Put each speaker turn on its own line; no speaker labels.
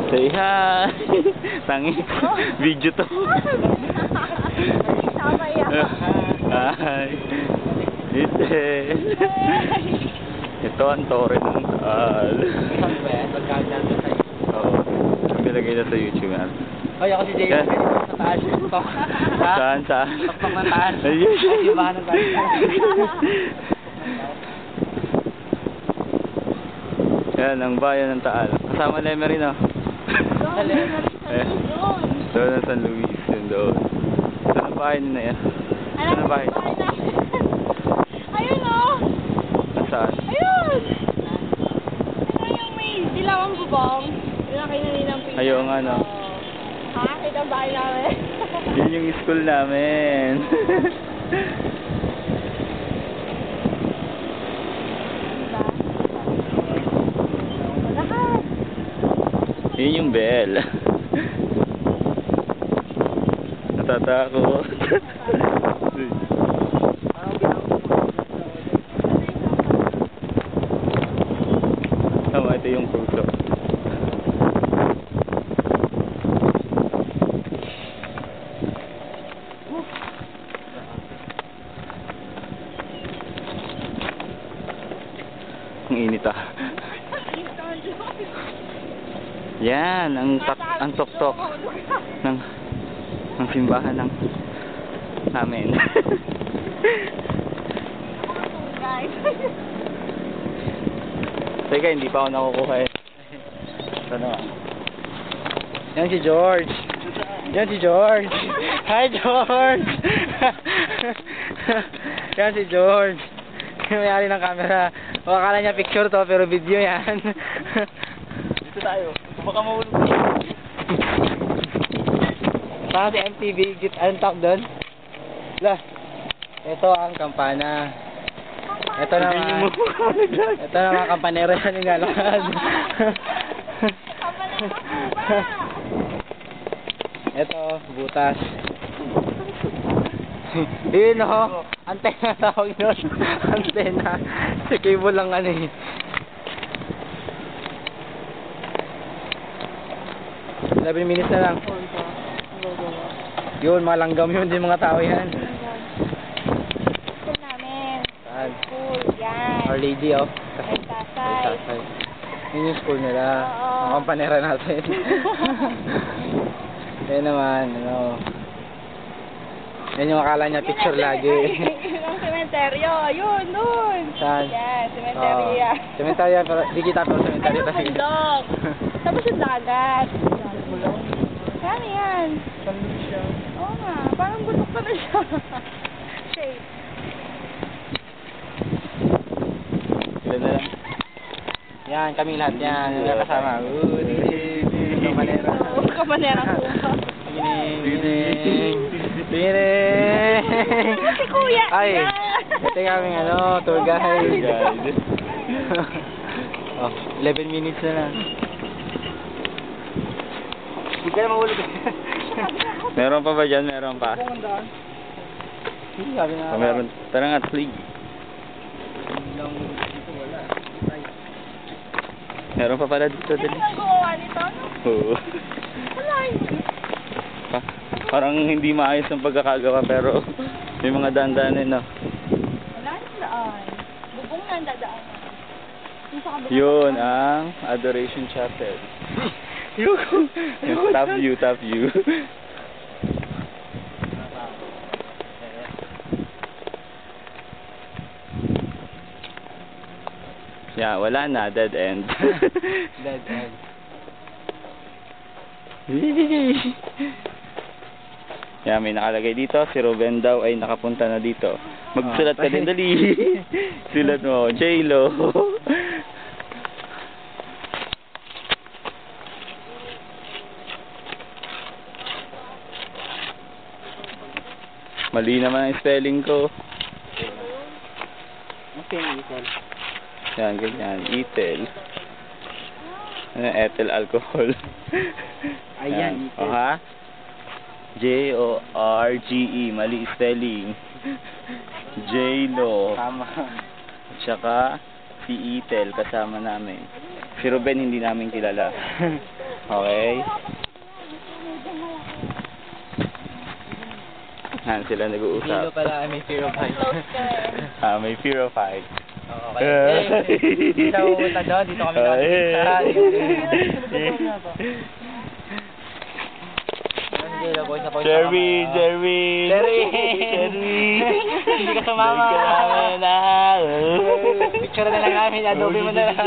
Say hi! Tangi. Video to.
Sabay ako.
Hi! Ito ang tore ng Taal. Oo. Kami lagay na sa YouTube yan.
Ay, ako si Jay. Sa Taal.
Saan? Saan?
Tuktok ng Taal.
Ayun.
Ay, simbahan ng Taal.
Yan, ang bayan ng Taal. Kasama na Emery, no? Doon na San Luis. Yun doon. Doon ang bahay nila yan. Doon ang bahay.
Ayun o!
Saan?
Ayun! Ito yung may dilawang bubong. Yun ang kinanilang pinag.
Ayun nga, no?
Ha? Kita ang bahay namin.
Yun yung school namin.
Diba? Lahat.
Yun yung bell. Natatakot. Tama, ito yung puso. Ang init ah. Yan, ang tok-tok ng simbahan ng namin.
Guys.
Teka, hindi pa ako nakukuha eh. Ano? Yan si George. Yan si George. Hi George. Yan si George. Yung may-ari ng camera. Akala niya picture to pero video yan. Dito tayo. Baka mahulog. Parang si MTV, anong tawag doon? Lah, ito ang kampana. Ito na mga kampanero yan yung lalakad. Ito, butas. Yun o, antena tawag yun. Antena. Sa cable lang ano eh. Eleven minutes na lang. Yun, mga langgam yun, din mga tao yan.
School namin.
Saan?
School, yan.
Our Lady of
Tasay.
Yun yung school nila.
Oo.
Ang kampanera natin. Yan naman, ano. Yan yung akala niya picture lagi.
Yun ang sementeryo. Yun, dun.
Saan?
Yan, sementerya.
Sementerya, pero di kita pero sementerya
Ano
tayo.
bundok? Tapos yung dagat. Yan, yan. Oo nga, parang bundok pa na siya. Shape.
Ilan na lang? Yan, kaming lahat yan. Yung kasama. Kamanera.
Kamanera ko.
Tining. Tining.
Si Kuya.
Ay, ito yung aming ano, tour guide. Oh, 11 minutes na lang. Hindi ka na mahulog. Meron pa ba dyan? Meron pa. Oh, meron. Tara nga, flig. Meron pa pala dito.
Ano nagawa nito?
Oo.
Wala yun.
Parang hindi maayos ang pagkakagawa pero may mga daan-daanin no.
Wala nang daan. Bubong na ang dadaan. Yung sa kabila.
Yun ang Adoration Chapel. Yung top view. Yeah, wala na, dead end.
Dead end.
Yeah, may nakalagay dito, si Ruben daw ay nakapunta na dito. Magsulat ka din, dali. Sulat mo, J-Lo. Mali naman ang spelling ko.
Ang pinag-ital.
Yan, ganyan. Etel. Ano, ethyl alcohol.
Ayan,
O ha? J-O-R-G-E. Mali spelling. J-Lo.
Tama.
Tsaka si Etel kasama namin.
Si Ruben hindi namin kilala. Okay? Yan sila
Dino
nag-uusap.
pala may fear of heights.
Close ka eh.
May fear of heights.
Oo, kaya hindi siya pupunta doon. Dito kami nakikita.
Jerry! Jerry!
Jerry!
Jerry!
Hindi ka sumama.
Hindi ka namin na.
Picture na lang namin. Adobe mo na lang.